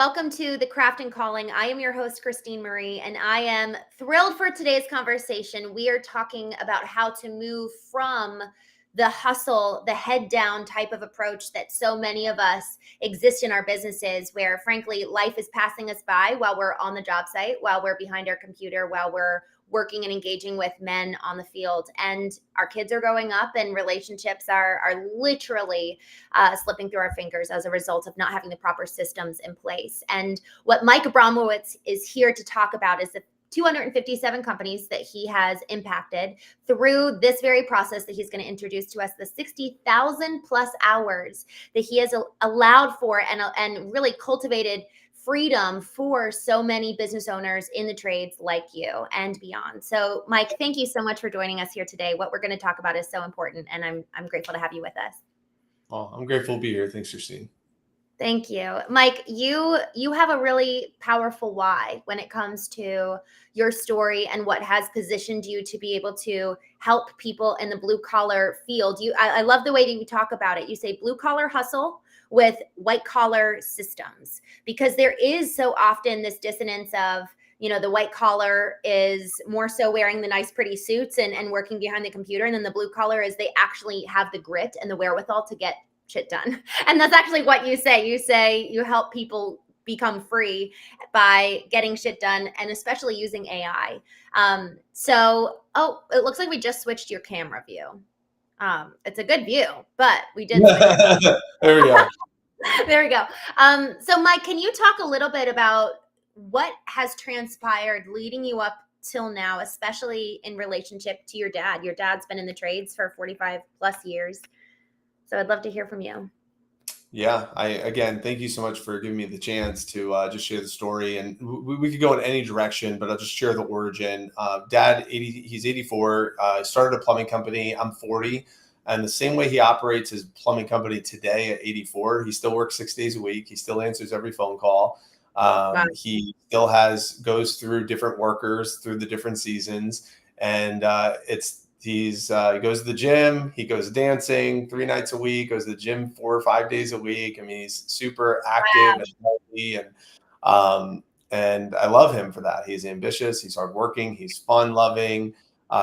Welcome to The Craft and Calling. I am your host, Christine Marie, and I am thrilled for today's conversation. We are talking about how to move from the hustle, the head down type of approach that so many of us exist in our businesses, where frankly, life is passing us by while we're on the job site, while we're behind our computer, while we're working and engaging with men on the field. And our kids are growing up and relationships are literally slipping through our fingers as a result of not having the proper systems in place. And what Mike Abramowitz is here to talk about is the 257 companies that he has impacted through this very process that he's going to introduce to us, the 60,000 plus hours that he has allowed for and really cultivated freedom for so many business owners in the trades like you and beyond. So Mike, thank you so much for joining us here today. What we're going to talk about is so important, and I'm grateful to have you with us. Well, I'm grateful to be here. Thanks, Christine. Thank you. Mike, you have a really powerful why when it comes to your story and what has positioned you to be able to help people in the blue collar field. I love the way that you talk about it. You say blue collar hustle with white collar systems, because there is so often this dissonance of, the white collar is more so wearing the nice, pretty suits and working behind the computer. And then the blue collar is they actually have the grit and the wherewithal to get shit done. And that's actually what you say. You say you help people become free by getting shit done, and especially using AI. It looks like we just switched your camera view. It's a good view, but we did switch it. There we go. There we go. So Mike, can you talk a little bit about what has transpired leading you up till now, especially in relationship to your dad? Your dad's been in the trades for 45 plus years. So I'd love to hear from you. Yeah, again, thank you so much for giving me the chance to just share the story. And we could go in any direction, but I'll just share the origin. Dad, he's 84, started a plumbing company. I'm 40. And the same way he operates his plumbing company today at 84, he still works 6 days a week. He still answers every phone call. Wow. He still goes through different workers through the different seasons. And he goes to the gym, he goes dancing 3 nights a week, goes to the gym 4 or 5 days a week. I mean, he's super active and healthy, and I love him for that. He's ambitious, he's hardworking, he's fun loving,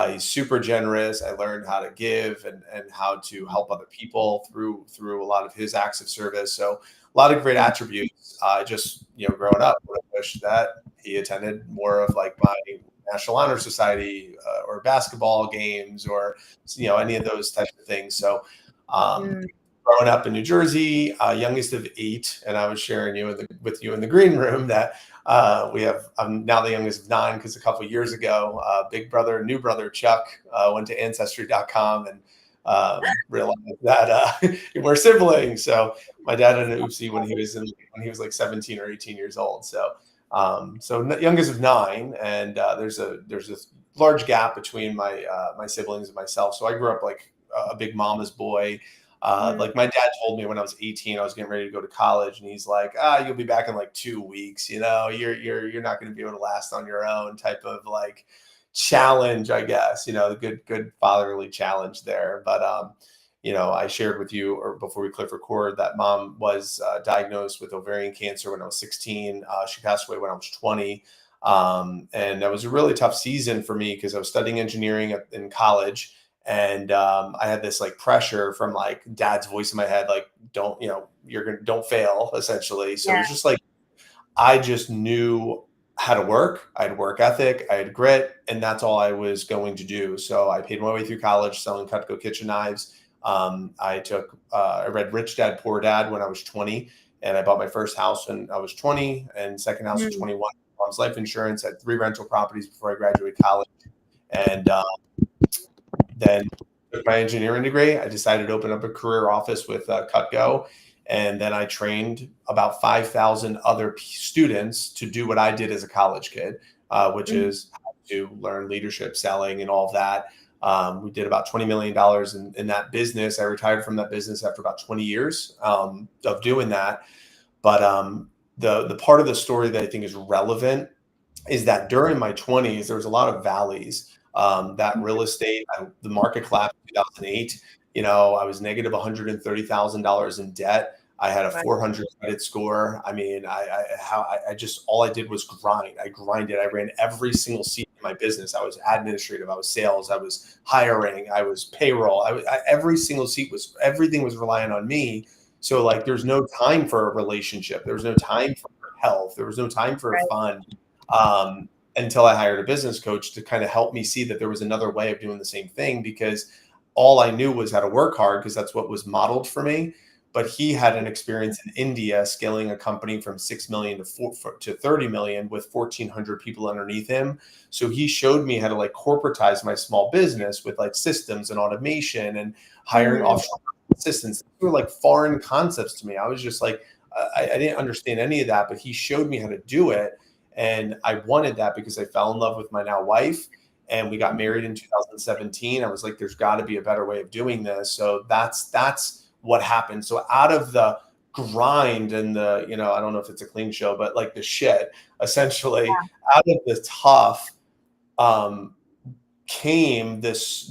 he's super generous. I learned how to give and how to help other people through a lot of his acts of service. So a lot of great attributes. Just growing up, I wish that he attended more of like my National Honor Society or basketball games or any of those types of things. So growing up in New Jersey, youngest of 8, and I was sharing with you in the green room that I'm now the youngest of 9, because a couple of years ago, new brother Chuck went to ancestry.com and realized that we're siblings. So my dad had an oopsie when he was like 17 or 18 years old. So youngest of 9, and there's a large gap between my siblings and myself. So I grew up like a big mama's boy. Like my dad told me when I was 18, I was getting ready to go to college, and he's like, you'll be back in like 2 weeks. You're not going to be able to last on your own type of like challenge, I guess, the good fatherly challenge there. But I shared with you, or before we click record, that mom was diagnosed with ovarian cancer when I was 16. She passed away when I was 20. And that was a really tough season for me because I was studying engineering in college. And I had this like pressure from like dad's voice in my head, like, don't fail, essentially. So It was just like, I just knew how to work. I had work ethic, I had grit, and that's all I was going to do. So I paid my way through college selling Cutco kitchen knives. I read Rich Dad, Poor Dad when I was 20, and I bought my first house when I was 20, and second house was 21. Mom's life insurance, had 3 rental properties before I graduated college. And then with my engineering degree, I decided to open up a career office with Cutco. And then I trained about 5,000 other students to do what I did as a college kid, which is how to learn leadership, selling, and all of that. We did about $20 million in that business. I retired from that business after about 20 years of doing that. But the part of the story that I think is relevant is that during my 20s, there was a lot of valleys. That real estate, the market collapsed in 2008. I was negative $130,000 in debt. I had a Right. 400 credit score. I mean, I just, all I did was grind. I grinded. I ran every single seat in my business. I was administrative. I was sales. I was hiring. I was payroll. Every single seat everything was relying on me. So like, there's no time for a relationship. There was no time for health. There was no time for Right. fun. Until I hired a business coach to kind of help me see that there was another way of doing the same thing, because all I knew was how to work hard, because that's what was modeled for me. But he had an experience in India scaling a company from 6 million to 30 million with 1,400 people underneath him. So he showed me how to like corporatize my small business with like systems and automation and hiring offshore assistants. They were like foreign concepts to me. I was just like, I didn't understand any of that, but he showed me how to do it. And I wanted that because I fell in love with my now wife, and we got married in 2017. I was like, there's got to be a better way of doing this. So that's what happened. So out of the grind and the, I don't know if it's a clean show, but like the shit, essentially, out of the tough, came this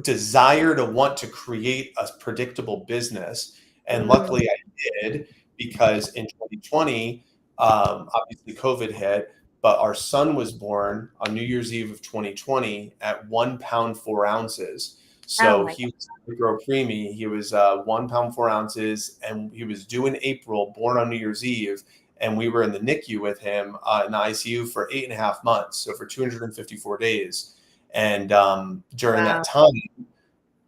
desire to want to create a predictable business. And luckily I did, because in 2020, obviously COVID hit, but our son was born on New Year's Eve of 2020 at 1 pound 4 ounces. Oh So my he was a grow preemie. He was 1 pound 4 ounces, and he was due in April, born on New Year's Eve. And we were in the NICU with him in the ICU for 8.5 months. So for 254 days. And during wow. that time,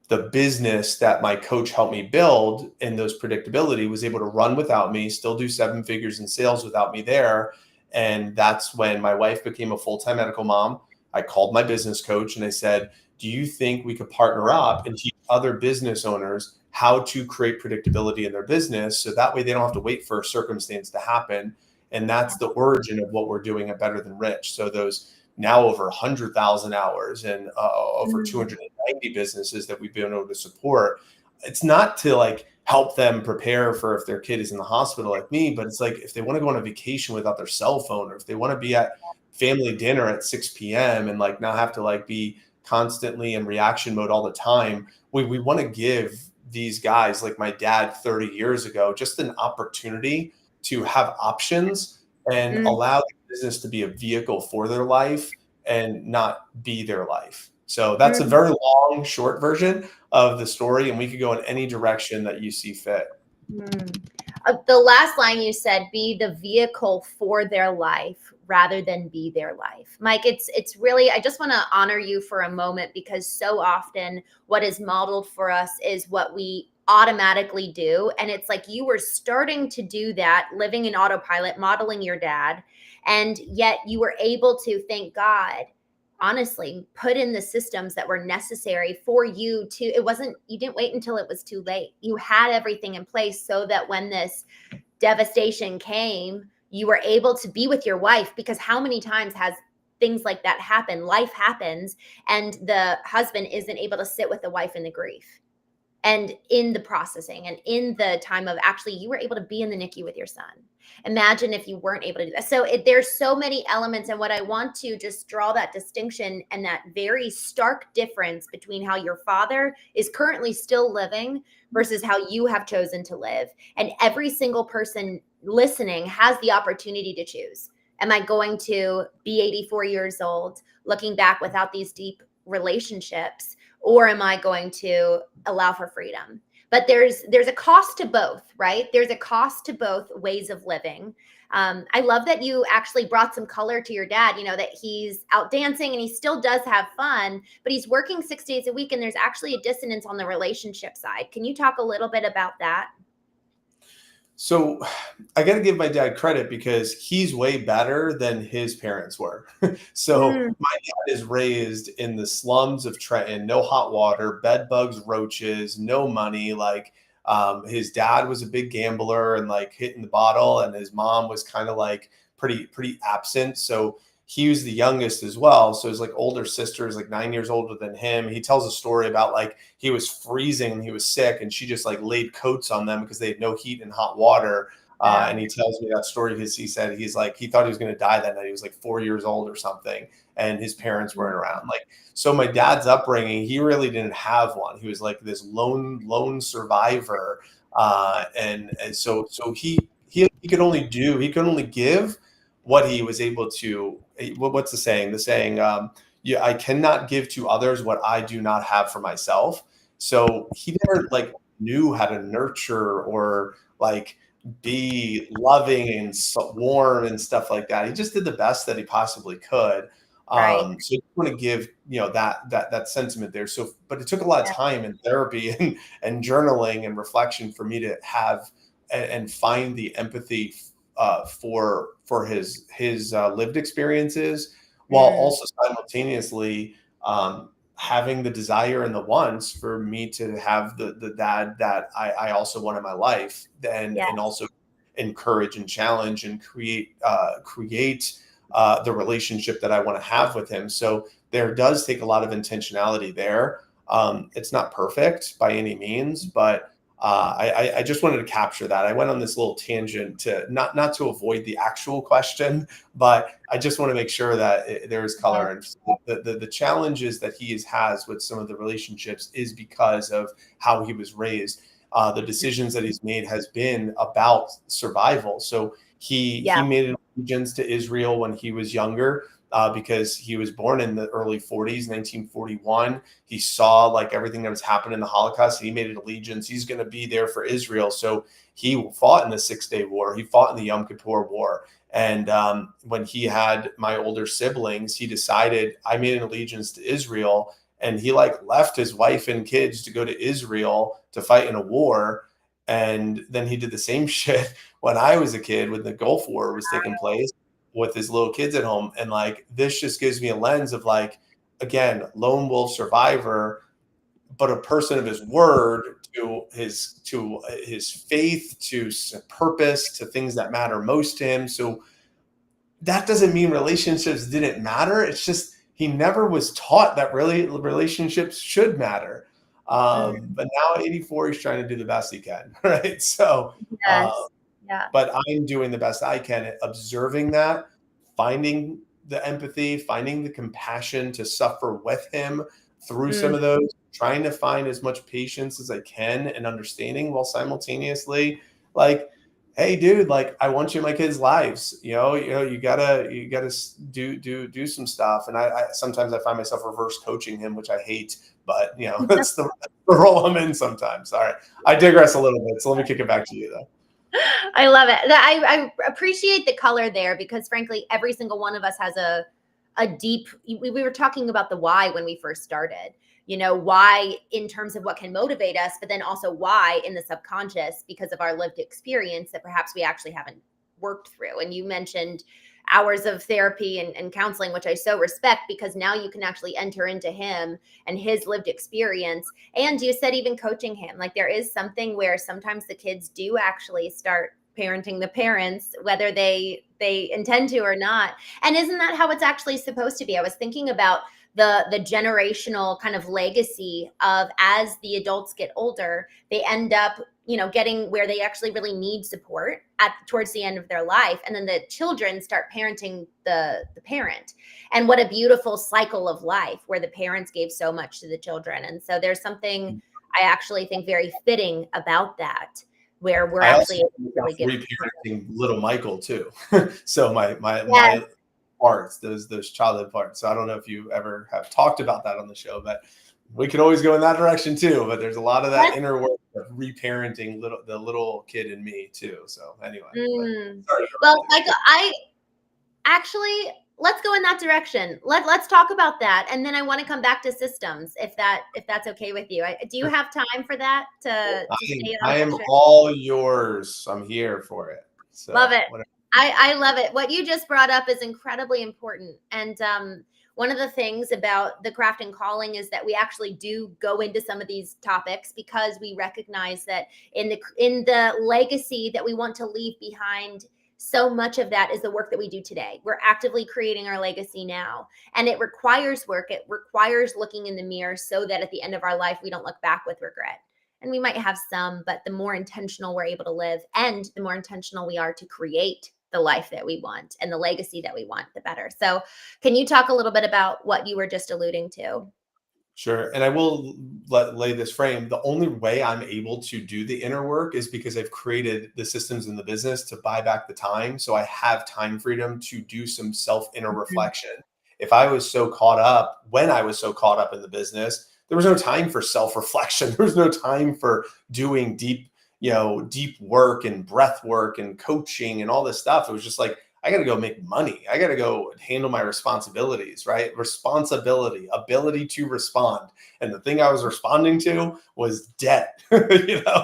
the business that my coach helped me build in those predictability was able to run without me, still do 7 figures in sales without me there. And that's when my wife became a full-time medical mom. I called my business coach and I said, do you think we could partner up and teach other business owners how to create predictability in their business, so that way they don't have to wait for a circumstance to happen? And that's the origin of what we're doing at Better Than Rich. So those now over 100,000 hours and over 290 businesses that we've been able to support. It's not to like help them prepare for if their kid is in the hospital like me, but it's like if they want to go on a vacation without their cell phone, or if they want to be at family dinner at 6 p.m. and like not have to like be constantly in reaction mode all the time. We want to give these guys, like my dad 30 years ago, just an opportunity to have options and allow the business to be a vehicle for their life and not be their life. So that's a very long, short version of the story, and we could go in any direction that you see fit. The last line you said, be the vehicle for their life rather than be their life. Mike, it's really, I just want to honor you for a moment, because so often what is modeled for us is what we automatically do. And it's like you were starting to do that, living in autopilot, modeling your dad. And yet you were able to, thank God, honestly, put in the systems that were necessary for you to, you didn't wait until it was too late. You had everything in place so that when this devastation came, you were able to be with your wife, because how many times has things like that happen? Life happens, and the husband isn't able to sit with the wife in the grief and in the processing and in the time of, actually, you were able to be in the NICU with your son. Imagine if you weren't able to do that. So there's so many elements. And what I want to just draw that distinction and that very stark difference between how your father is currently still living versus how you have chosen to live. And every single person listening has the opportunity to choose. Am I going to be 84 years old, looking back without these deep relationships, or am I going to allow for freedom? But there's a cost to both, right? There's a cost to both ways of living. I love that you actually brought some color to your dad, that he's out dancing and he still does have fun, but he's working 6 days a week, and there's actually a dissonance on the relationship side. Can you talk a little bit about that? So I got to give my dad credit, because he's way better than his parents were. So my dad is raised in the slums of Trenton, no hot water, bed bugs, roaches, no money. Like his dad was a big gambler and like hitting the bottle, and his mom was kind of like pretty absent. So he was the youngest as well. So his like older sister is like 9 years older than him. He tells a story about like he was freezing and he was sick, and she just like laid coats on them because they had no heat and hot water. And he tells me that story because he said he thought he was going to die that night. He was like 4 years old or something, and his parents weren't around. Like, so my dad's upbringing, he really didn't have one. He was like this lone survivor. And so he could only give what he was able to. What's the saying? The saying, yeah, I cannot give to others what I do not have for myself. So he never like knew how to nurture or like be loving and warm and stuff like that. He just did the best that he possibly could. Right. So I want to give that sentiment there. So, but it took a lot of Yeah. time and therapy and journaling and reflection for me to have and find the empathy for his lived experiences, while Mm, also simultaneously having the desire and the wants for me to have the dad that I also want in my life, yeah. and also encourage and challenge and create the relationship that I want to have with him. So there does take a lot of intentionality there. It's not perfect by any means, but I just wanted to capture that. I went on this little tangent to not to avoid the actual question, but I just want to make sure that there is Yeah. color. And the challenges that he has with some of the relationships is because of how he was raised. The decisions that he's made has been about survival. So he Yeah. made an allegiance to Israel when he was younger, because he was born in the early 40s, 1941. He saw like everything that was happening in the Holocaust. He made an allegiance. He's going to be there for Israel. So he fought in the 6 Day War. He fought in the Yom Kippur War. And when he had my older siblings, he decided I made an allegiance to Israel. And he like left his wife and kids to go to Israel to fight in a war. And then he did the same shit when I was a kid when the Gulf War was taking place with his little kids at home. And like, this just gives me a lens of like, again, lone wolf survivor, but a person of his word, to his faith, to purpose, to things that matter most to him. So that doesn't mean relationships didn't matter. It's just he never was taught that really relationships should matter. Mm, But now at 84, he's trying to do the best he can, right? So uh, yes. Yeah. but I'm doing the best I can at observing that, finding the empathy, finding the compassion to suffer with him through some Mm, of those, trying to find as much patience as I can and understanding, while simultaneously like, hey dude, like I want you in my kids' lives. You gotta do some stuff. And I sometimes I find myself reverse coaching him, which I hate, but that's the role I'm in sometimes. All right. I digress a little bit. So let me kick it back to you though. I love it. I appreciate the color there because frankly, every single one of us has a deep, we were talking about the why when we first started, why in terms of what can motivate us, but then also why in the subconscious because of our lived experience that perhaps we actually haven't worked through. And you mentioned hours of therapy and counseling, which I so respect because now you can actually enter into him and his lived experience. And you said even coaching him, like there is something where sometimes the kids do actually start parenting the parents, whether they intend to or not. And isn't that how it's actually supposed to be? I was thinking about the generational kind of legacy of as the adults get older, they end up getting where they actually really need support at towards the end of their life, and then the children start parenting the parent. And what a beautiful cycle of life where the parents gave so much to the children. And so there's something I actually think very fitting about that, where we're I also actually able to really give. reparenting little Michael too. So Yes. my parts, those childhood parts. So I don't know if you ever have talked about that on the show, but we could always go in that direction too. But there's a lot of that Let's, inner work of reparenting the little kid in me too. So anyway, but mm. sorry. Well, Michael, I actually, let's go in that direction. Let's talk about that, and then I want to come back to systems, if that's okay with you. Do you have time for that to stay on I am subject? all yours. I'm here for it. Love So it. whatever. I love it. What you just brought up is incredibly important. And one of the things about the craft and calling is that we actually do go into some of these topics because we recognize that in the legacy that we want to leave behind, so much of that is the work that we do today. We're actively creating our legacy now, and it requires work. It requires looking in the mirror so that at the end of our life, we don't look back with regret. And we might have some, but the more intentional we're able to live and the more intentional we are to create the life that we want and the legacy that we want, the better. So, can you talk a little bit about what you were just alluding to? Sure. And I will lay this frame. The only way I'm able to do the inner work is because I've created the systems in the business to buy back the time. So I have time freedom to do some self inner Mhm. reflection. If I was so caught up, when I was so caught up in the business, there was no time for self reflection. There was no time for doing deep work and breath work and coaching and all this stuff. It was just like, I got to go make money. I got to go handle my responsibilities, right? Responsibility, ability to respond. And the thing I was responding to was debt,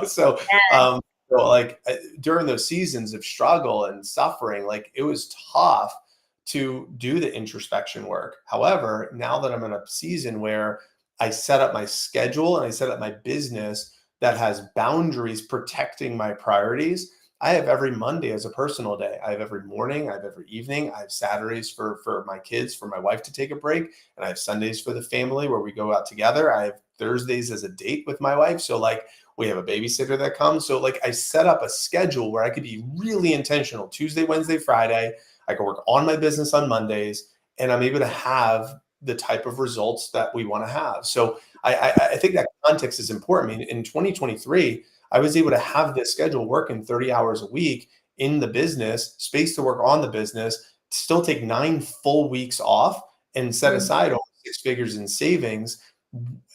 So, Yes. um, during those seasons of struggle and suffering, like it was tough to do the introspection work. However, now that I'm in a season where I set up my schedule and I set up my business that has boundaries protecting my priorities, I have every Monday as a personal day. I have every morning. I have every evening. I have Saturdays for my kids, for my wife to take a break, and I have Sundays for the family where we go out together. I have Thursdays as a date with my wife. So like we have a babysitter that comes. So like I set up a schedule where I could be really intentional. Tuesday, Wednesday, Friday. I can work on my business on Mondays, and I'm able to have the type of results that we want to have. So I think that context is important. I mean, in 2023. I was able to have this schedule working 30 hours a week in the business, space to work on the business, still take 9 full weeks off and set Mhm. aside over 6 figures in savings.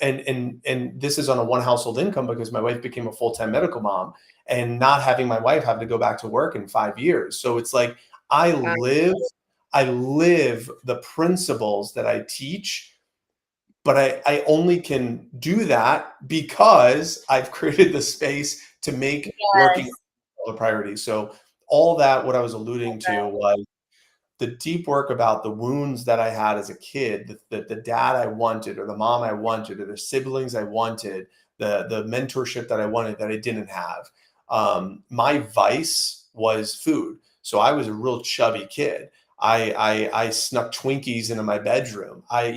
And this is on a one household income because my wife became a full-time medical mom and not having my wife have to go back to work in 5 years. So it's like I Wow. live, I live the principles that I teach, but I only can do that because I've created the space to make working Yes. a priority. So all that, what I was alluding to Okay. was the deep work about the wounds that I had as a kid, the dad I wanted, or the mom I wanted, or the siblings I wanted, the mentorship that I wanted that I didn't have. My vice was food. So I was a real chubby kid. I snuck Twinkies into my bedroom. I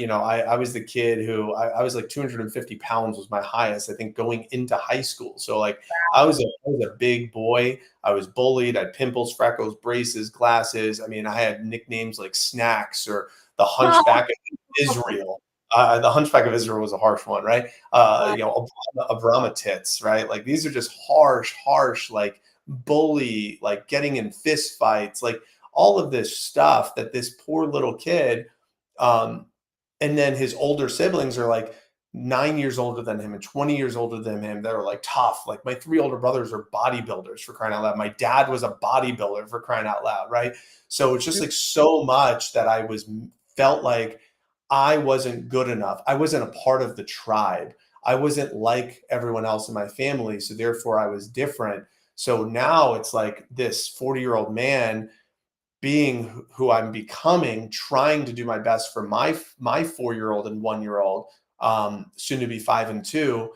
was the kid who I was like 250 pounds was my highest, I think, going into high school. So like I was a big boy. I was bullied. I had pimples, freckles, braces, glasses. I mean, I had nicknames like Snacks or the Hunchback of Israel. The Hunchback of Israel was a harsh one, right? Oh, Abramowitz, right? Like these are just harsh, like bully, like getting in fist fights, like all of this stuff that this poor little kid, um, and then his older siblings are like 9 years older than him and 20 years older than him that are like tough. Like my three older brothers are bodybuilders for crying out loud. My dad was a bodybuilder for crying out loud, right? So it's just like so much that felt like I wasn't good enough. I wasn't a part of the tribe. I wasn't like everyone else in my family. So therefore I was different. So now it's like this 40-year-old man being who I'm becoming, trying to do my best for my 4-year-old and 1-year-old, soon to be 5 and 2,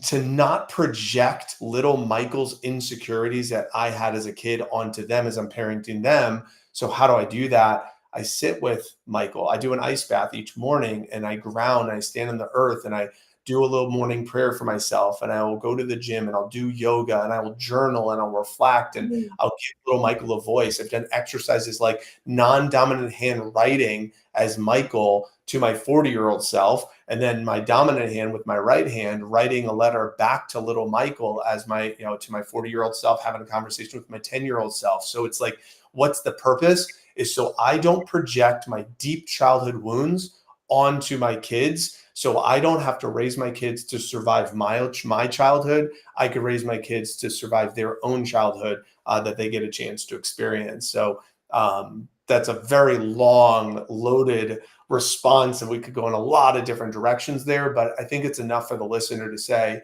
to not project little Michael's insecurities that I had as a kid onto them as I'm parenting them. So how do I do that? I sit with Michael. I do an ice bath each morning and I ground and I stand on the earth and I do a little morning prayer for myself, and I will go to the gym and I'll do yoga and I will journal and I'll reflect and mhm. I'll give little Michael a voice. I've done exercises like non-dominant hand writing as Michael to my 40-year-old self, and then my dominant hand with my right hand writing a letter back to little Michael as to my 40-year-old self, having a conversation with my 10-year-old self. So it's like, what's the purpose? Is so I don't project my deep childhood wounds onto my kids. So I don't have to raise my kids to survive my childhood. I could raise my kids to survive their own childhood that they get a chance to experience. So that's a very long, loaded response, and we could go in a lot of different directions there. But I think it's enough for the listener to say,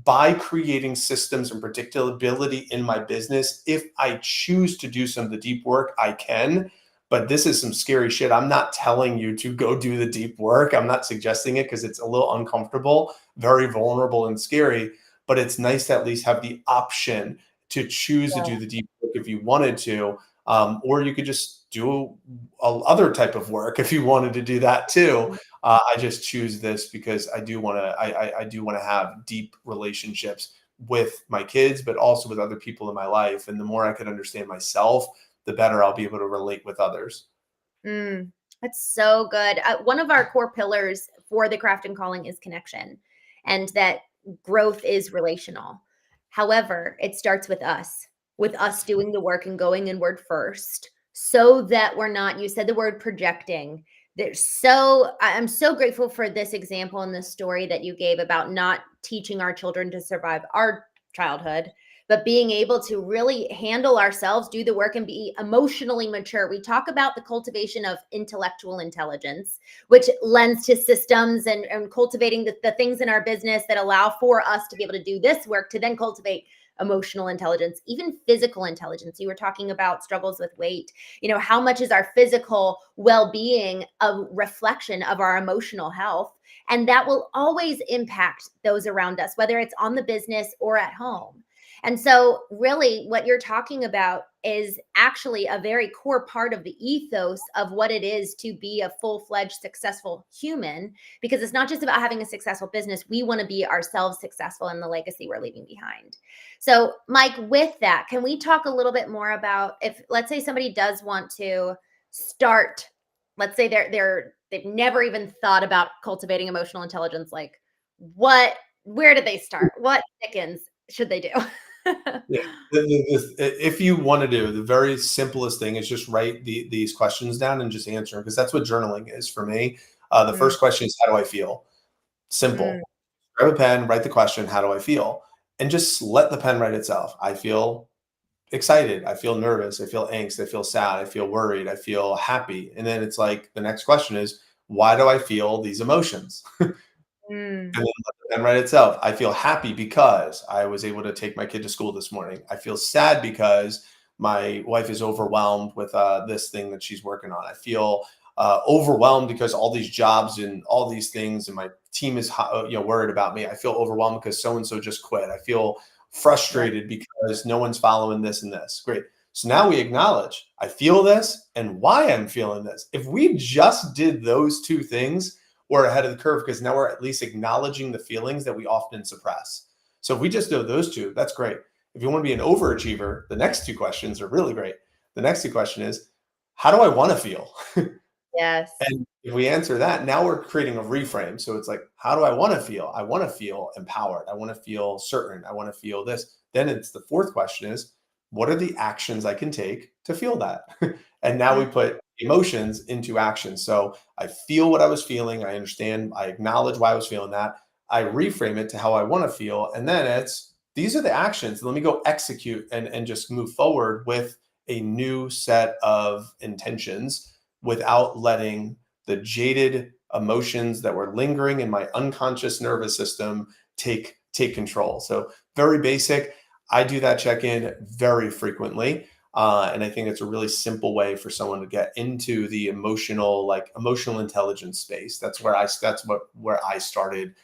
by creating systems and predictability in my business, if I choose to do some of the deep work, I can. But this is some scary shit. I'm not telling you to go do the deep work. I'm not suggesting it because it's a little uncomfortable, very vulnerable and scary. But it's nice to at least have the option to choose to do the deep work if you wanted to. Or you could just do other type of work if you wanted to do that too. I just choose this because I do want to. I do want to have deep relationships with my kids, but also with other people in my life. And the more I can understand myself, the better I'll be able to relate with others. Mm, that's so good. One of our core pillars for the craft and calling is connection, and that growth is relational. However, it starts with us doing the work and going inward first, so that we're not, you said the word projecting. I'm so grateful for this example and this story that you gave about not teaching our children to survive our childhood, but being able to really handle ourselves, do the work, and be emotionally mature. We talk about the cultivation of intellectual intelligence, which lends to systems and cultivating the things in our business that allow for us to be able to do this work, to then cultivate emotional intelligence, even physical intelligence. You were talking about struggles with weight. How much is our physical well-being a reflection of our emotional health? And that will always impact those around us, whether it's on the business or at home. And so really what you're talking about is actually a very core part of the ethos of what it is to be a full-fledged successful human, because it's not just about having a successful business. We want to be ourselves successful in the legacy we're leaving behind. So Mike, with that, can we talk a little bit more about, if let's say somebody does want to start, let's say they've never even thought about cultivating emotional intelligence, like where do they start? What thickens should they do? Yeah. If you want to do, the very simplest thing is just write these questions down and just answer them, because that's what journaling is for me. The first question is, how do I feel? Simple. Grab a pen, write the question, how do I feel? And just let the pen write itself. I feel excited. I feel nervous. I feel angst. I feel sad. I feel worried. I feel happy. And then it's like, the next question is, why do I feel these emotions? And then let the pen write itself. I feel happy because I was able to take my kid to school this morning. I feel sad because my wife is overwhelmed with this thing that she's working on. I feel overwhelmed because all these jobs and all these things, and my team is worried about me. I feel overwhelmed because so and so just quit. I feel frustrated because no one's following this and this. Great. So now we acknowledge I feel this and why I'm feeling this. If we just did those two things, we're ahead of the curve, because now we're at least acknowledging the feelings that we often suppress. So if we just do those two, that's great. If you want to be an overachiever, the next two questions are really great. The next two question is, how do I want to feel? Yes. And if we answer that, now we're creating a reframe. So it's like, how do I want to feel? I want to feel empowered. I want to feel certain. I want to feel this. Then it's the fourth question is, what are the actions I can take to feel that? And now we put emotions into action. So I feel what I was feeling. I understand. I acknowledge why I was feeling that. I reframe it to how I want to feel. And then it's, these are the actions. Let me go execute and just move forward with a new set of intentions, without letting the jaded emotions that were lingering in my unconscious nervous system take control. So very basic. I do that check-in very frequently. And I think it's a really simple way for someone to get into the emotional intelligence space. That's where I started.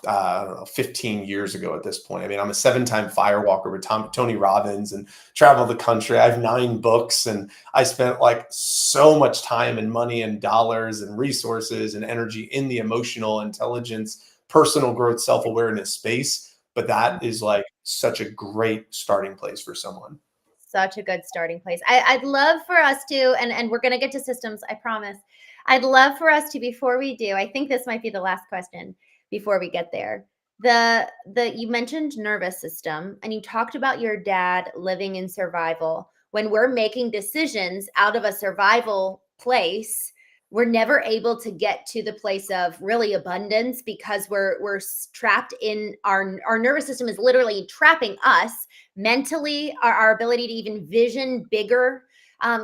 I don't know, 15 years ago at this point. I mean, I'm a 7-time firewalker with Tony Robbins and travel the country. I have 9 books, and I spent like so much time and money and dollars and resources and energy in the emotional intelligence, personal growth, self-awareness space. But that is like such a great starting place for someone. Such a good starting place. I'd love for us to, and we're going to get to systems, I promise. I'd love for us to, before we do, I think this might be the last question before we get there. You mentioned nervous system, and you talked about your dad living in survival. When we're making decisions out of a survival place, we're never able to get to the place of really abundance, because we're trapped in our nervous system is literally trapping us mentally, our ability to even vision bigger.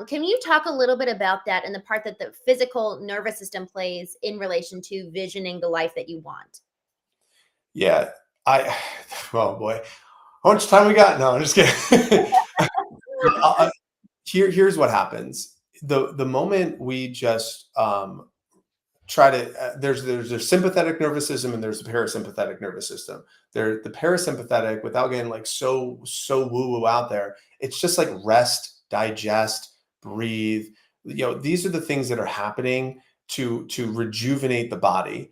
Can you talk a little bit about that and the part that the physical nervous system plays in relation to visioning the life that you want? Yeah, oh boy, how much time we got? No, I'm just kidding. Here's what happens. The moment we just try to, there's a sympathetic nervous system and there's the parasympathetic nervous system. The parasympathetic, without getting like so woo out there, it's just like rest, digest, breathe. These are the things that are happening to rejuvenate the body.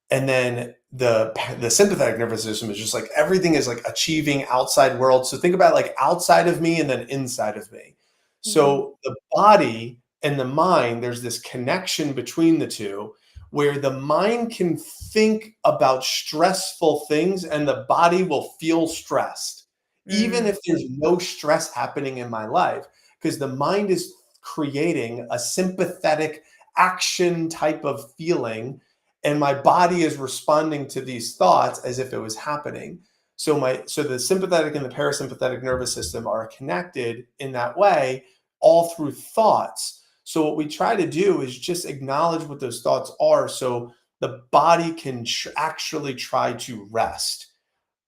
And then the sympathetic nervous system is just like, everything is like achieving outside world. So think about like outside of me and then inside of me. So the body and the mind, there's this connection between the two, where the mind can think about stressful things and the body will feel stressed, even if there's no stress happening in my life, because the mind is creating a sympathetic action type of feeling, and my body is responding to these thoughts as if it was happening. So the sympathetic and the parasympathetic nervous system are connected in that way, all through thoughts. So what we try to do is just acknowledge what those thoughts are, so the body can actually try to rest.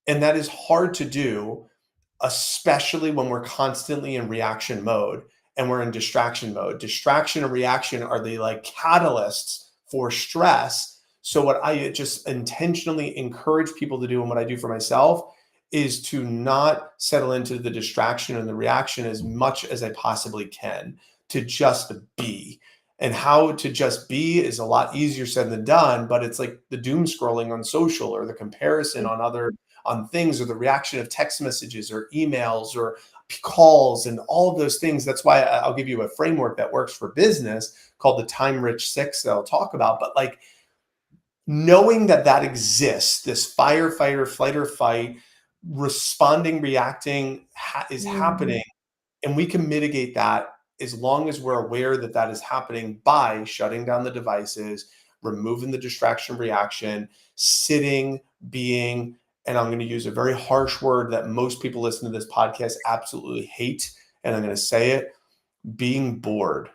And that is hard to do, especially when we're constantly in reaction mode and we're in distraction mode. Distraction and reaction are the like catalysts for stress. So what I just intentionally encourage people to do, and what I do for myself, is to not settle into the distraction and the reaction as much as I possibly can, to just be. And how to just be is a lot easier said than done, but it's like the doom scrolling on social, or the comparison on things, or the reaction of text messages or emails or calls and all of those things. That's why I'll give you a framework that works for business called the time rich 6 that I'll talk about. But like, knowing that exists, this fire, fight, or flight or fight, responding, reacting is happening. And we can mitigate that as long as we're aware that is happening by shutting down the devices, removing the distraction reaction, sitting, being, and I'm going to use a very harsh word that most people listening to this podcast absolutely hate, and I'm going to say it, being bored.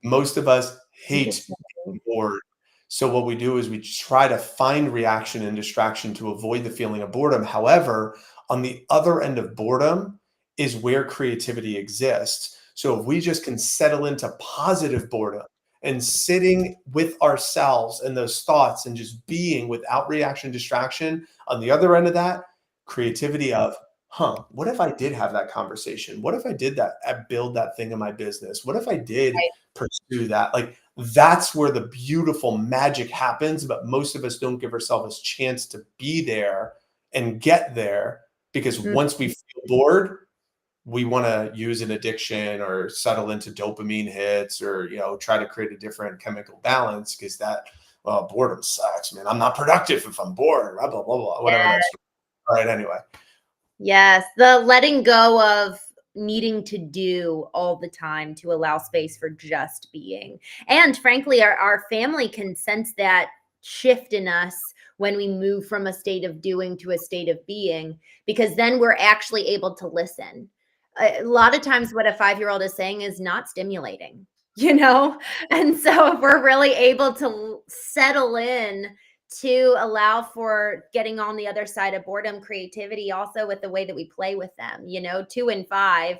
Most of us hate being bored. So what we do is we try to find reaction and distraction to avoid the feeling of boredom. However, on the other end of boredom is where creativity exists. So if we just can settle into positive boredom and sitting with ourselves and those thoughts and just being without reaction, distraction, on the other end of that, creativity of, what if I did have that conversation? What if I did that, build that thing in my business? What if I did pursue that? Like, that's where the beautiful magic happens. But most of us don't give ourselves a chance to be there and get there, because once we feel bored, we want to use an addiction or settle into dopamine hits, or, try to create a different chemical balance, because boredom sucks, man. I'm not productive if I'm bored, blah, blah, blah, blah, whatever. Yeah. All right. Anyway. Yes. The letting go of needing to do all the time to allow space for just being. And frankly, our family can sense that shift in us when we move from a state of doing to a state of being, because then we're actually able to listen. A lot of times what a 5-year-old is saying is not stimulating, And so if we're really able to settle in to allow for getting on the other side of boredom, creativity, also with the way that we play with them, 2 and 5,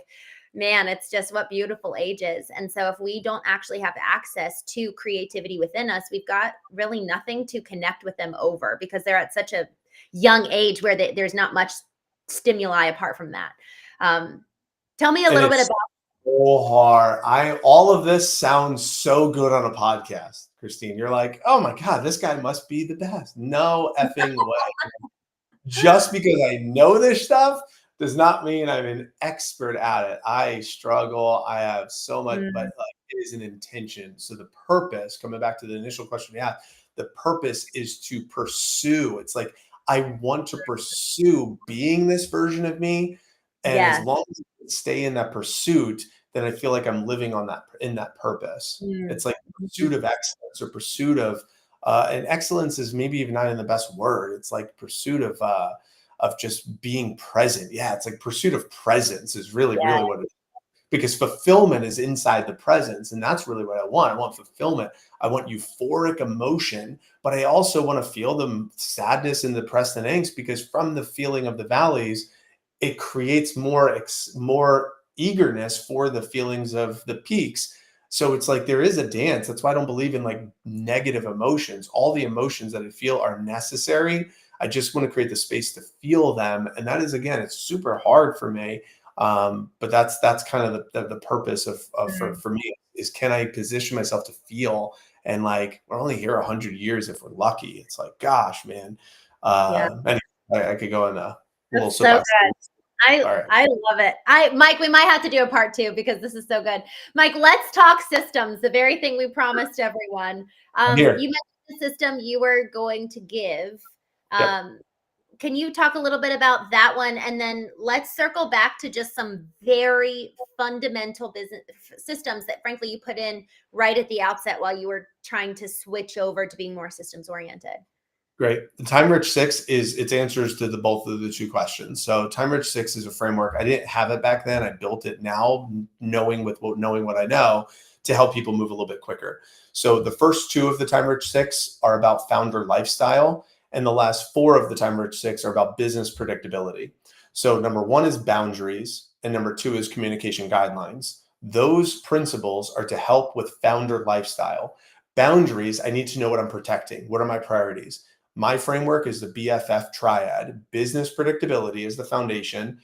man, it's just what beautiful ages. And so if we don't actually have access to creativity within us, we've got really nothing to connect with them over, because they're at such a young age where there's not much stimuli apart from that. Tell me a little bit about. So hard. All of this sounds so good on a podcast, Christine. You're like, oh my God, this guy must be the best. No effing way. Just because I know this stuff does not mean I'm an expert at it. I struggle. I have so much, but it is an intention. So the purpose, coming back to the initial question we had, the purpose is to pursue. It's like, I want to pursue being this version of me. And as long as I stay in that pursuit, then I feel like I'm living in that purpose. It's like pursuit of excellence, or pursuit of, and excellence is maybe even not in the best word. It's like pursuit of just being present. Yeah, it's like pursuit of presence is really what it is. Because fulfillment is inside the presence, and that's really what I want. I want fulfillment. I want euphoric emotion, but I also want to feel the sadness and depressed and angst, because from the feeling of the valleys, it creates more eagerness for the feelings of the peaks. So it's like there is a dance. That's why I don't believe in like negative emotions. All the emotions that I feel are necessary. I just want to create the space to feel them. And that is, again, it's super hard for me. But that's kind of the purpose of for me, is, can I position myself to feel? And like, we're only here 100 years if we're lucky. It's like, gosh, man. Anyway, I could go in a little so good. I All right. I love it. Mike, we might have to do a part 2 because this is so good. Mike, let's talk systems, the very thing we promised everyone. I'm here. You mentioned the system you were going to give. Yep. Can you talk a little bit about that one? And then let's circle back to just some very fundamental business systems that frankly you put in right at the outset while you were trying to switch over to being more systems oriented. Great. The Time Rich 6 is its answers to both of the two questions. So Time Rich 6 is a framework. I didn't have it back then. I built it now, knowing what I know, to help people move a little bit quicker. So the first 2 of the Time Rich 6 are about founder lifestyle, and the last 4 of the Time Rich 6 are about business predictability. So number 1 is boundaries, and number 2 is communication guidelines. Those principles are to help with founder lifestyle. Boundaries, I need to know what I'm protecting. What are my priorities? My framework is the BFF triad. Business predictability is the foundation.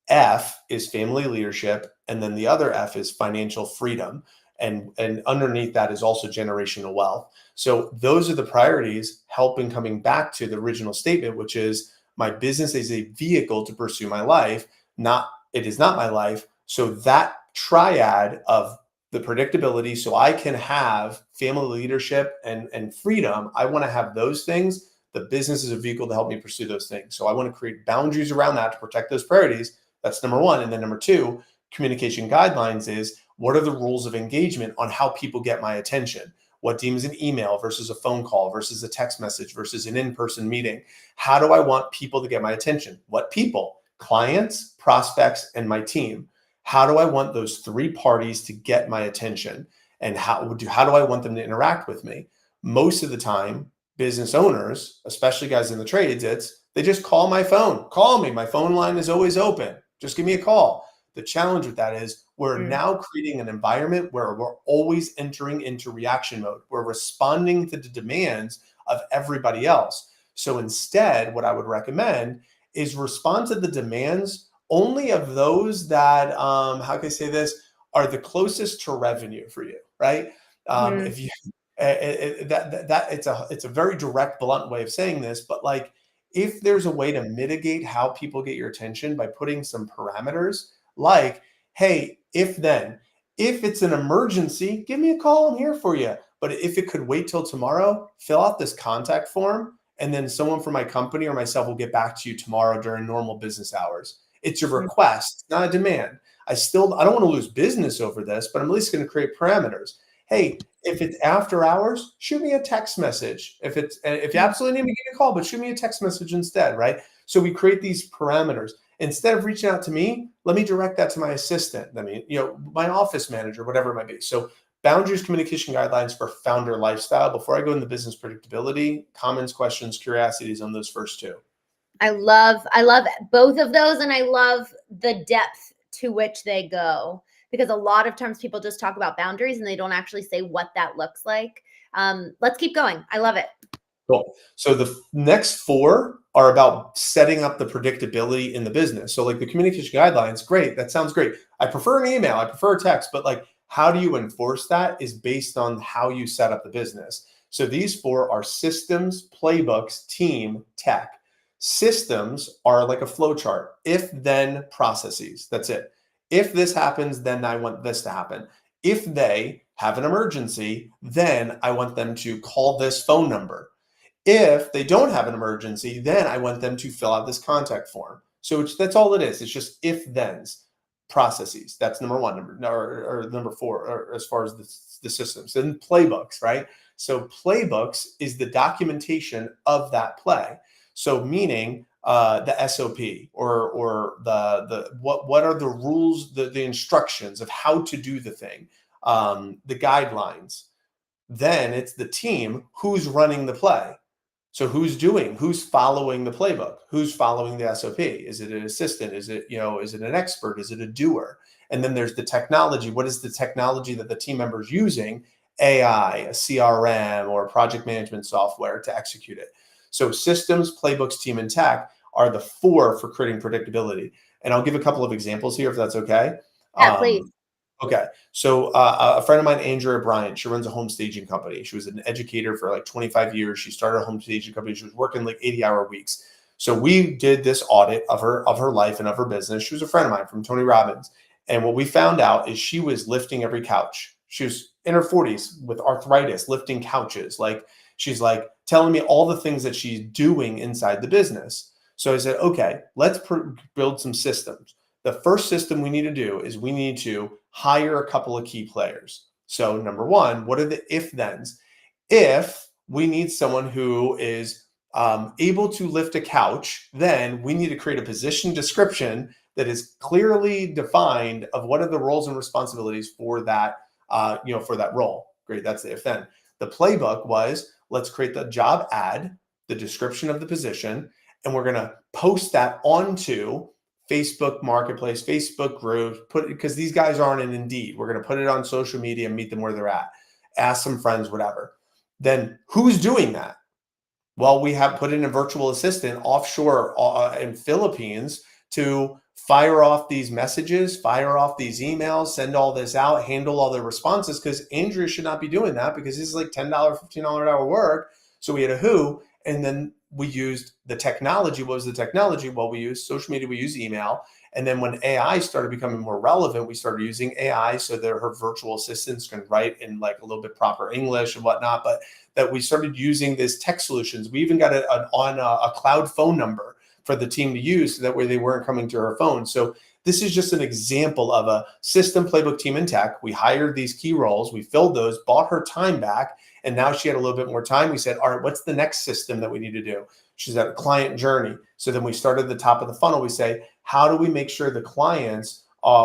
F is family leadership. And then the other F is financial freedom. And underneath that is also generational wealth. So those are the priorities, helping coming back to the original statement, which is my business is a vehicle to pursue my life. It is not my life. So that triad of the predictability, so I can have family leadership and freedom. I want to have those things. The business is a vehicle to help me pursue those things. So I want to create boundaries around that to protect those priorities. That's number 1. And then number 2, communication guidelines is what are the rules of engagement on how people get my attention? What deems an email versus a phone call versus a text message versus an in-person meeting? How do I want people to get my attention? What people? Clients, prospects, and my team. How do I want those 3 parties to get my attention? And how do I want them to interact with me? Most of the time, business owners, especially guys in the trades, they just call my phone. Call me. My phone line is always open. Just give me a call. The challenge with that is we're now creating an environment where we're always entering into reaction mode. We're responding to the demands of everybody else. So instead, what I would recommend is respond to the demands only of those that, how can I say this, are the closest to revenue for you, right? If you it's a very direct, blunt way of saying this, but like if there's a way to mitigate how people get your attention by putting some parameters, like, hey, if it's an emergency, give me a call. I'm here for you. But if it could wait till tomorrow, fill out this contact form, and then someone from my company or myself will get back to you tomorrow during normal business hours. It's a request, not a demand. I don't want to lose business over this, but I'm at least going to create parameters. Hey, if it's after hours, shoot me a text message. If you absolutely need me, give me a call, but shoot me a text message instead, right? So we create these parameters. Instead of reaching out to me, let me direct that to my assistant. My office manager, whatever it might be. So boundaries, communication guidelines for founder lifestyle. Before I go into business predictability, comments, questions, curiosities on those first 2. I love both of those, and I love the depth to which they go, because a lot of times people just talk about boundaries and they don't actually say what that looks like. Let's keep going. I love it. Cool. So the next 4 are about setting up the predictability in the business. So like the communication guidelines, great. That sounds great. I prefer an email. I prefer a text, but like how do you enforce that is based on how you set up the business. So these 4 are systems, playbooks, team, tech. Systems are like a flow chart. If then processes. That's it. If this happens, then I want this to happen. If they have an emergency, then I want them to call this phone number. If they don't have an emergency, then I want them to fill out this contact form. So that's all it is. It's just if-thens, processes. That's number 1, number 4, or as far as the systems. And playbooks, right? So playbooks is the documentation of that play. So meaning the SOP or what are the rules, the instructions of how to do the thing, the guidelines. Then it's the team who's running the play. So who's following the playbook? Who's following the SOP? Is it an assistant? Is it an expert? Is it a doer? And then there's the technology. What is the technology that the team member is using? AI, a CRM, or project management software to execute it. So systems, playbooks, team, and tech are the 4 for creating predictability. And I'll give a couple of examples here if that's okay. Yeah, please. Okay. So a friend of mine, Andrea Bryant, she runs a home staging company. She was an educator for like 25 years. She started a home staging company. She was working like 80-hour weeks. So we did this audit of her life and of her business. She was a friend of mine from Tony Robbins. And what we found out is she was lifting every couch. She was in her 40s with arthritis, lifting couches. Like, she's like telling me all the things that she's doing inside the business. So I said, okay, let's build some systems. The first system we need to do is we need to hire a couple of key players. So number one, what are the if-thens? If we need someone who is able to lift a couch, then we need to create a position description that is clearly defined of what are the roles and responsibilities for that, for that role. Great, that's the if-then. The playbook was, let's create the job ad, the description of the position, and we're going to post that onto Facebook Marketplace, Facebook groups, because these guys aren't in Indeed. We're going to put it on social media and meet them where they're at. Ask some friends, whatever. Then who's doing that? Well, we have put in a virtual assistant offshore in Philippines to fire off these messages, fire off these emails, send all this out, handle all the responses, because Andrew should not be doing that because this is like $10, $15 an hour work. So we had a who, and then we used the technology. What was the technology? Well, we used social media, we used email. And then when AI started becoming more relevant, we started using AI so that her virtual assistants can write in like a little bit proper English and whatnot, but that we started using this tech solutions. We even got a cloud phone number for the team to use so that way they weren't coming to her phone. So this is just an example of a system playbook team in tech. We hired these key roles, we filled those, bought her time back, and now she had a little bit more time. We said, all right, what's the next system that we need to do? She's at a client journey. So then we started at the top of the funnel. We say, how do we make sure the clients,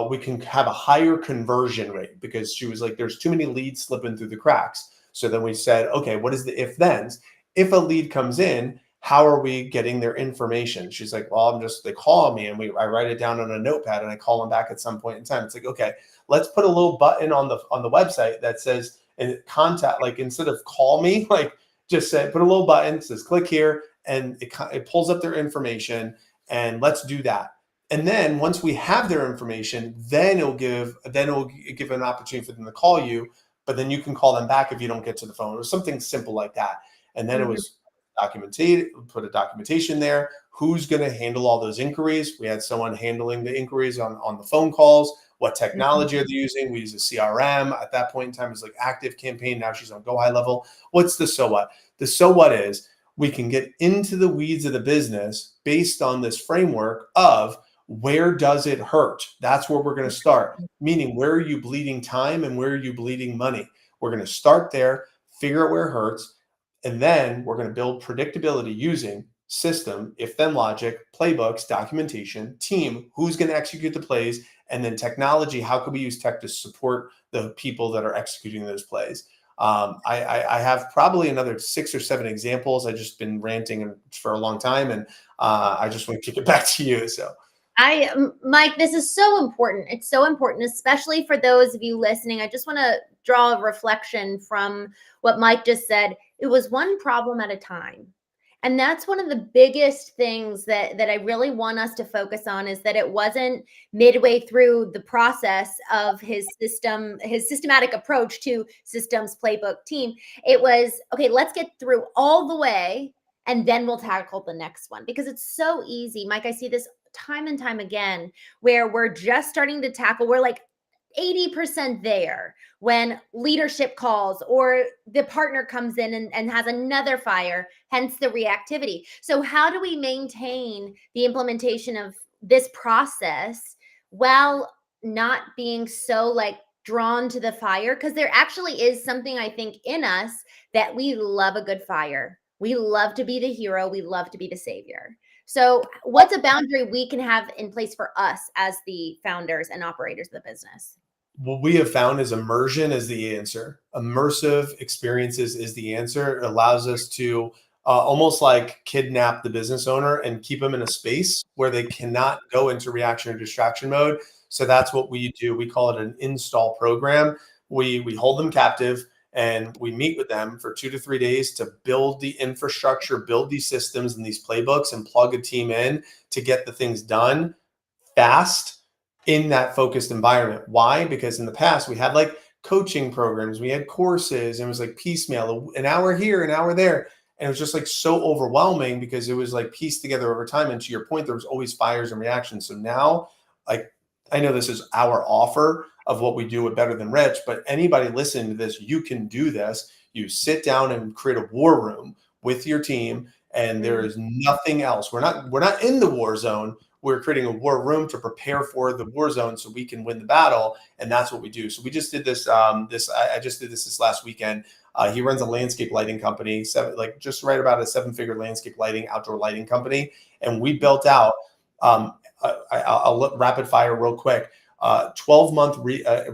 we can have a higher conversion rate? Because she was like, there's too many leads slipping through the cracks. So then we said, okay, what is the if-thens? If a lead comes in, how are we getting their information? She's like, well, they call me and I write it down on a notepad and I call them back at some point in time. It's like, okay, let's put a little button on the website that says, and contact, like instead of call me, like just say, put a little button, it says click here, and it pulls up their information, and let's do that. And then once we have their information, then it'll give an opportunity for them to call you, but then you can call them back if you don't get to the phone, or something simple like that. And then it was put a documentation there. Who's going to handle all those inquiries? We had someone handling the inquiries on the phone calls. What technology are they using? We use a CRM. At that point in time, it was like Active Campaign. Now she's on Go High Level. What's the so what? The so what is we can get into the weeds of the business based on this framework of where does it hurt? That's where we're going to start. Meaning, where are you bleeding time and where are you bleeding money? We're going to start there, figure out where it hurts, and then we're going to build predictability using system, if-then logic, playbooks, documentation, team, who's going to execute the plays, and then technology, how can we use tech to support the people that are executing those plays? I have probably another 6 or 7 examples. I've just been ranting for a long time, and I just want to kick it back to you. So, Mike, this is so important. It's so important, especially for those of you listening. I just want to draw a reflection from what Mike just said. It was one problem at a time. And that's one of the biggest things that I really want us to focus on, is that it wasn't midway through the process of his systematic approach to systems playbook team. It was, okay, let's get through all the way and then we'll tackle the next one, because it's so easy. Mike, I see this time and time again where we're just starting to tackle, we're like 80% there when leadership calls or the partner comes in and has another fire, hence the reactivity. So how do we maintain the implementation of this process while not being so like drawn to the fire? Because there actually is something, I think, in us that we love a good fire. We love to be the hero. We love to be the savior. So what's a boundary we can have in place for us as the founders and operators of the business? What we have found is immersion is the answer. Immersive experiences is the answer. It allows us to almost like kidnap the business owner and keep them in a space where they cannot go into reaction or distraction mode. So that's what we do. We call it an install program. We hold them captive and we meet with them for 2 to 3 days to build the infrastructure, build these systems and these playbooks, and plug a team in to get the things done fast in that focused environment. Why? Because in the past we had like coaching programs, we had courses, and it was like piecemeal, an hour here, an hour there. And it was just like so overwhelming because it was like pieced together over time. And to your point, there was always fires and reactions. So now, like, I know this is our offer of what we do with Better Than Rich, but anybody listening to this, you can do this. You sit down and create a war room with your team, and there is nothing else. We're not in the war zone. We're creating a war room to prepare for the war zone so we can win the battle. And that's what we do. So we just did this, I just did this last weekend. He runs a landscape lighting company, just right about a 7-figure landscape lighting, outdoor lighting company. And we built out, I'll look rapid fire real quick, 12-month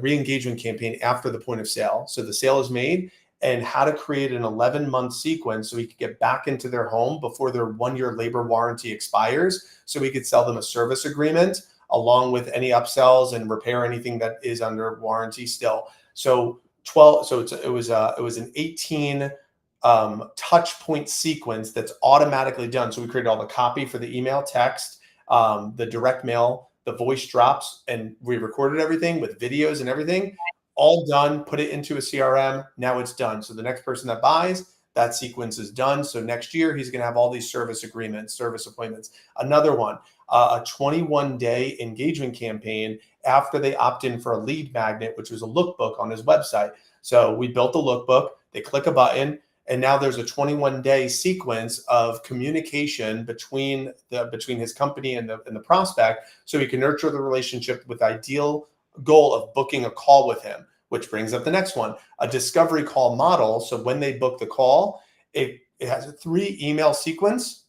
re-engagement campaign after the point of sale. So the sale is made, and how to create an 11-month sequence so we could get back into their home before their 1-year labor warranty expires. So we could sell them a service agreement along with any upsells and repair anything that is under warranty still. So it was an 18 touch point sequence that's automatically done. So we created all the copy for the email, text, the direct mail, the voice drops, and we recorded everything with videos and everything. All done, put it into a CRM. Now it's done. So the next person that buys, that sequence is done. So next year, he's going to have all these service agreements, service appointments. Another one, a 21-day engagement campaign after they opt in for a lead magnet, which was a lookbook on his website. So we built the lookbook. They click a button, and now there's a 21-day sequence of communication between his company and the prospect, so he can nurture the relationship with ideal goal of booking a call with him, which brings up the next one, a discovery call model. So when they book the call, it has a 3 email sequence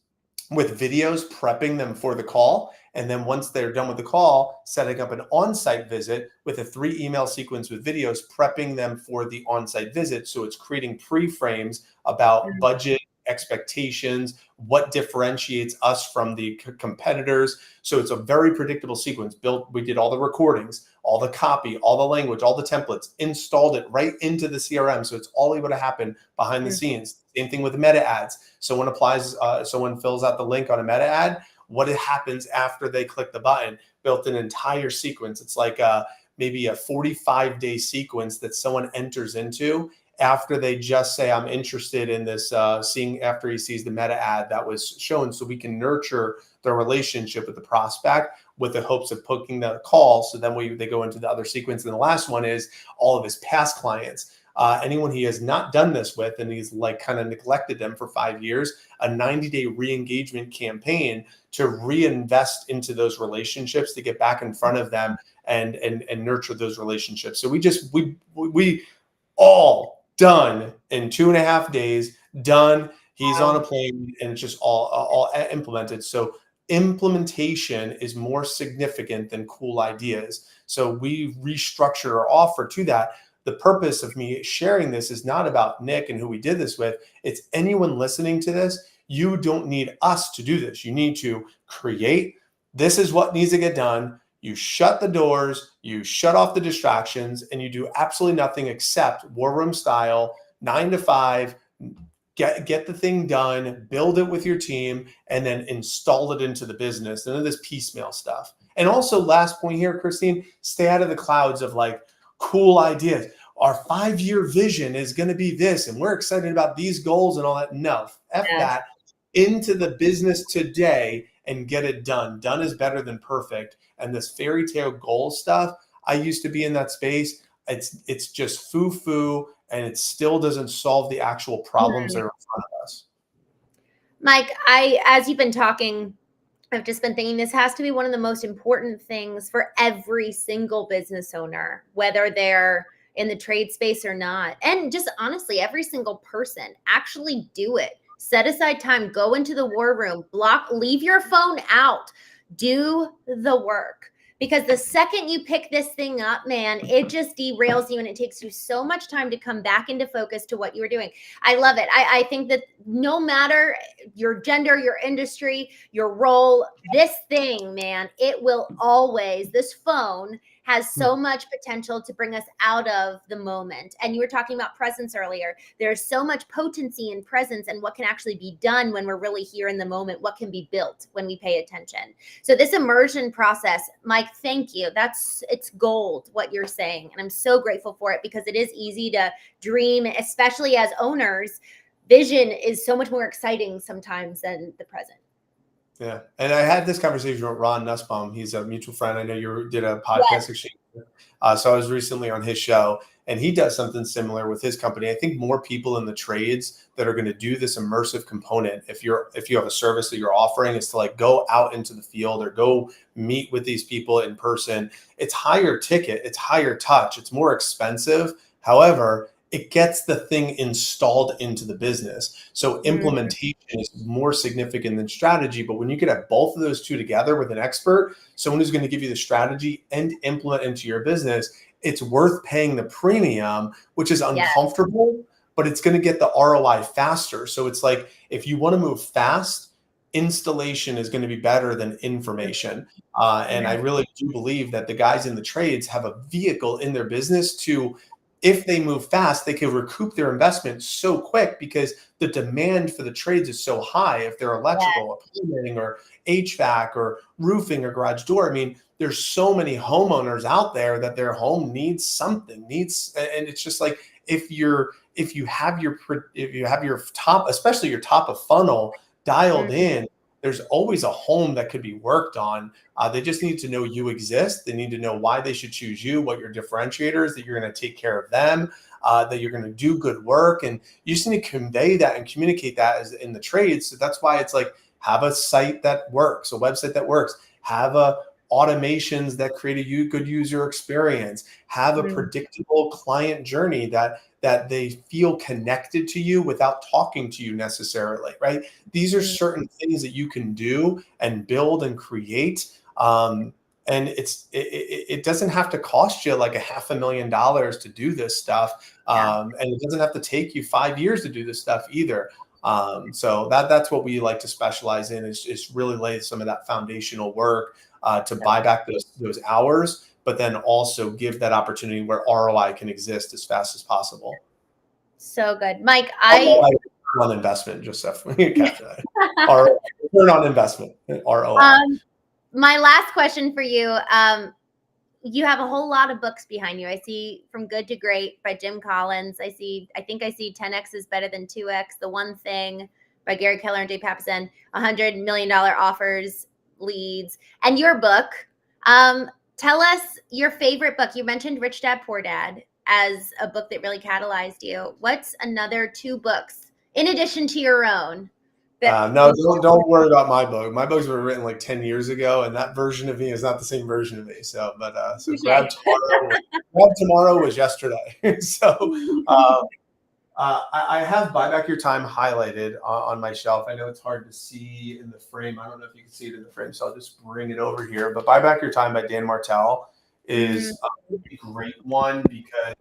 with videos prepping them for the call. And then once they're done with the call, setting up an on-site visit with a 3 email sequence with videos prepping them for the on-site visit. So it's creating pre-frames about budget, expectations, what differentiates us from the competitors. So it's a very predictable sequence built. We did all the recordings, all the copy, all the language, all the templates, installed it right into the CRM. So it's all able to happen behind the scenes. Same thing with meta ads. Someone fills out the link on a meta ad. What happens after they click the button? Built an entire sequence. It's like maybe a 45-day sequence that someone enters into after they just say, I'm interested in this, after he sees the meta ad that was shown, so we can nurture the relationship with the prospect with the hopes of booking the call. So then they go into the other sequence. And the last one is all of his past clients. Anyone he has not done this with, and he's like kind of neglected them for 5 years, a 90-day re-engagement campaign to reinvest into those relationships, to get back in front of them and nurture those relationships. So we all done in 2.5 days, done. He's on a plane, and it's just all implemented. So implementation is more significant than cool ideas. So we restructured our offer to that. The purpose of me sharing this is not about Nick and who we did this with. It's anyone listening to this. You don't need us to do this. You need to create. This is what needs to get done. You shut the doors, you shut off the distractions, and you do absolutely nothing except war room style, 9 to 5, get the thing done, build it with your team, and then install it into the business. None of this piecemeal stuff. And also, last point here, Christine, stay out of the clouds of like cool ideas. Our 5-year vision is going to be this, and we're excited about these goals and all that. No, that into the business today and get it done. Done is better than perfect. And this fairy tale goal stuff, I used to be in that space. It's just foo-foo, and it still doesn't solve the actual problems that are in front of us. Mike, as you've been talking, I've just been thinking this has to be one of the most important things for every single business owner, whether they're in the trade space or not. And just honestly, every single person, actually do it. Set aside time, go into the war room, leave your phone out, do the work. Because the second you pick this thing up, man, it just derails you, and it takes you so much time to come back into focus to what you were doing. I love it. I think that no matter your gender, your industry, your role, this thing, man, it will always, this phone has so much potential to bring us out of the moment. And you were talking about presence earlier. There's so much potency in presence and what can actually be done when we're really here in the moment, what can be built when we pay attention. So this immersion process, Mike, thank you. It's gold, what you're saying. And I'm so grateful for it, because it is easy to dream, especially as owners. vision is so much more exciting sometimes than the present. Yeah. And I had this conversation with Ron Nussbaum. He's a mutual friend. I know you did a Yes. podcast exchange. So I was recently on his show, and he does something similar with his company. I think more people in the trades that are going to do this immersive component, if you have a service that you're offering, is to like go out into the field or go meet with these people in person. It's higher ticket, it's higher touch, it's more expensive. However, it gets the thing installed into the business. So implementation is more significant than strategy. But when you could have both of those two together with an expert, someone who's going to give you the strategy and implement into your business, it's worth paying the premium, which is uncomfortable, but it's going to get the ROI faster. So it's like, if you want to move fast, installation is going to be better than information. And I really do believe that the guys in the trades have a vehicle in their business to, if they move fast, they can recoup their investment so quick because the demand for the trades is so high. If they're electrical or plumbing or HVAC or roofing or garage door, I mean, there's so many homeowners out there that their home needs something, and it's just like, if you have your top, especially your top of funnel dialed in, there's always a home that could be worked on. They just need to know you exist. They need to know why they should choose you, what your differentiator is, that you're going to take care of them, that you're going to do good work. And you just need to convey that and communicate that as in the trades. So that's why it's like, have a site that works, a website that works, have automations that create a good user experience, have a predictable client journey that they feel connected to you without talking to you necessarily, right? These are certain things that you can do and build and create. And it doesn't have to cost you like $500,000 to do this stuff. And it doesn't have to take you 5 years to do this stuff either. So that's what we like to specialize in, is really lay some of that foundational work to buy back those hours, but then also give that opportunity where ROI can exist as fast as possible. So good. Mike, return on investment, just so we catch that. Return on investment, ROI. My last question for you. You have a whole lot of books behind you. I see From Good to Great by Jim Collins. I think I see 10X is Better Than 2X. The One Thing by Gary Keller and Dave Papasan. $100 million offers, leads, and your book. Tell us your favorite book. You mentioned Rich Dad Poor Dad as a book that really catalyzed you. What's another 2 books in addition to your own? No, don't worry about my book. My books were written like 10 years ago, and that version of me is not the same version of me. So Grab Tomorrow was yesterday. So I have Buy Back Your Time highlighted on my shelf. I know it's hard to see in the frame. I don't know if you can see it in the frame, so I'll just bring it over here. But Buy Back Your Time by Dan Martell is a great one because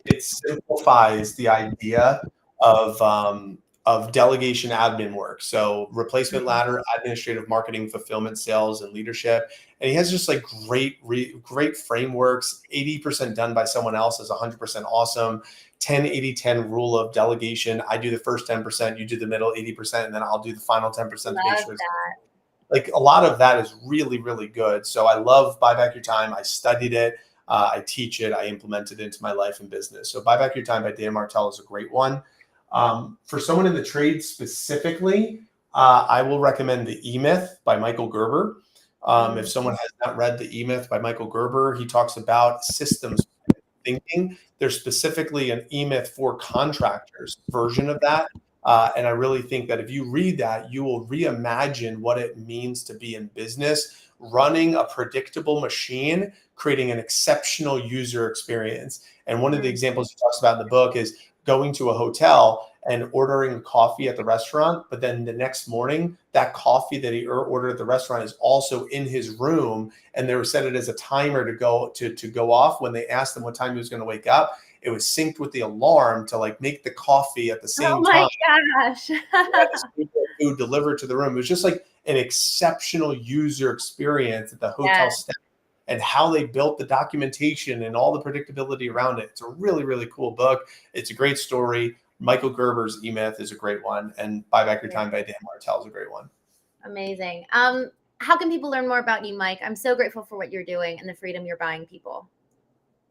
it simplifies the idea of delegation admin work. So replacement ladder, administrative, marketing, fulfillment, sales, and leadership. And he has just like great frameworks. 80% done by someone else is 100% awesome. 10-80-10 rule of delegation. I do the first 10%, you do the middle 80%, and then I'll do the final 10% to make sure. Like a lot of that is really, really good. So I love Buy Back Your Time. I studied it. I teach it. I implement it into my life and business. So Buy Back Your Time by Dan Martell is a great one. For someone in the trade specifically, I will recommend The E-Myth by Michael Gerber. If someone has not read The E-Myth by Michael Gerber, he talks about systems thinking. There's specifically an E-Myth for contractors version of that. And I really think that if you read that, you will reimagine what it means to be in business, running a predictable machine, creating an exceptional user experience. And one of the examples he talks about in the book is going to a hotel and ordering a coffee at the restaurant, but then the next morning, that coffee that he ordered at the restaurant is also in his room, and they were set it as a timer to go off when they asked him what time he was going to wake up. It was synced with the alarm to like make the coffee at the same time. Oh my gosh! Food delivered to the room. It was just like an exceptional user experience at the hotel staff. And how they built the documentation and all the predictability around it. It's a really, really cool book. It's a great story. Michael Gerber's E-Myth is a great one. And Buy Back Your Time by Dan Martell is a great one. Amazing. How can people learn more about you, Mike? I'm so grateful for what you're doing and the freedom you're buying people.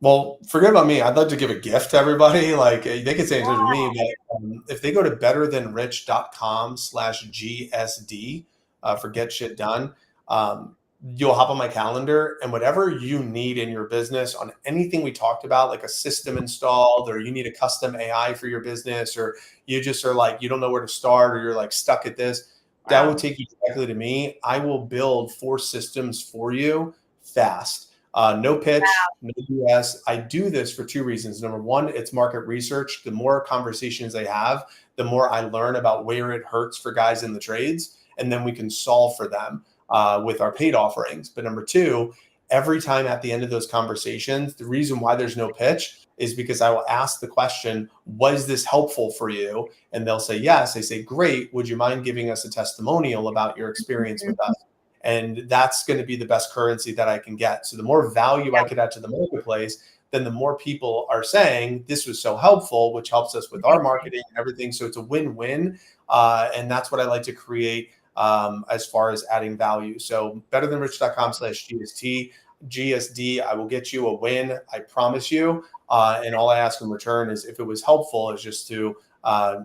Well, forget about me. I'd like to give a gift to everybody. Like they can stay in touch with me, but if they go to betterthanrich.com/GSD for get shit done, you'll hop on my calendar, and whatever you need in your business on anything we talked about, like a system installed, or you need a custom AI for your business, or you just are like, you don't know where to start, or you're like stuck at this, that will Wow. take you directly to me. I will build 4 systems for you fast. No pitch, no US. I do this for 2 reasons. Number one, it's market research. The more conversations they have, the more I learn about where it hurts for guys in the trades, and then we can solve for them with our paid offerings. But number two, every time at the end of those conversations, the reason why there's no pitch is because I will ask the question, was this helpful for you? And they'll say yes. They say, great. Would you mind giving us a testimonial about your experience with us? And that's going to be the best currency that I can get. So the more value I could add to the marketplace, then the more people are saying this was so helpful, which helps us with our marketing and everything. So it's a win-win. And that's what I like to create as far as adding value. So betterthanrich.com/GST. GSD, I will get you a win. I promise you. And all I ask in return is if it was helpful, is just to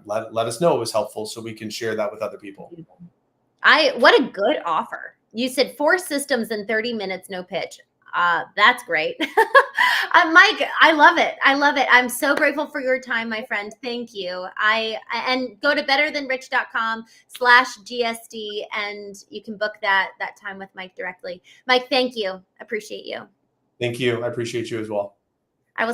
let us know it was helpful so we can share that with other people. What a good offer. You said 4 systems in 30 minutes, no pitch. That's great. Mike, I love it. I love it. I'm so grateful for your time, my friend. Thank you. And go to betterthanrich.com/GSD and you can book that time with Mike directly. Mike, thank you. Appreciate you. Thank you. I appreciate you as well.